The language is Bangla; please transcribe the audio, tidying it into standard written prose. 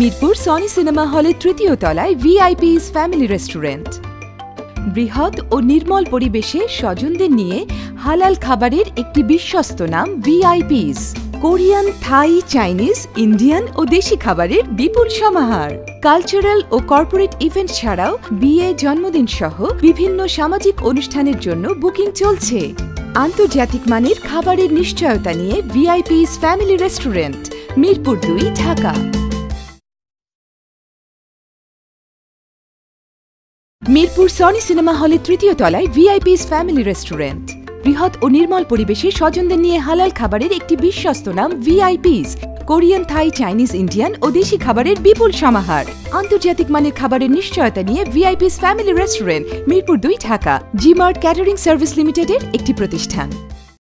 মিরপুর সনি সিনেমা হলের তৃতীয় তলায় ভিআইপিস ফ্যামিলি রেস্টুরেন্ট। বৃহৎ ও নির্মল পরিবেশে স্বজনদের নিয়ে হালাল খাবারের একটি বিশ্বস্ত নাম VIPs. Korean, Thai, Chinese, Indian ও দেশি খাবারের বিপুল সমাহার। কালচারাল ও কর্পোরেট ইভেন্ট ছাড়াও বিয়ে, জন্মদিন সহ বিভিন্ন সামাজিক অনুষ্ঠানের জন্য বুকিং চলছে। আন্তর্জাতিক মানের খাবারের নিশ্চয়তা নিয়ে VIPs family restaurant, Mirpur 2, Dhaka. Mirpur Sony cinema হলের তৃতীয় তলায় ভিআইপিস ফ্যামিলি রেস্টুরেন্ট। বৃহৎ ও নির্মল পরিবেশে স্বজনদের নিয়ে হালাল খাবারের একটি বিশ্বস্ত নাম VIPs. Korean, Thai, Chinese, Indian ও দেশি খাবারের বিপুল সমাহার। আন্তর্জাতিক মানের খাবারের নিশ্চয়তা নিয়ে VIPs family restaurant, Mirpur 2, Dhaka. G Mart catering service লিমিটেডের একটি প্রতিষ্ঠান।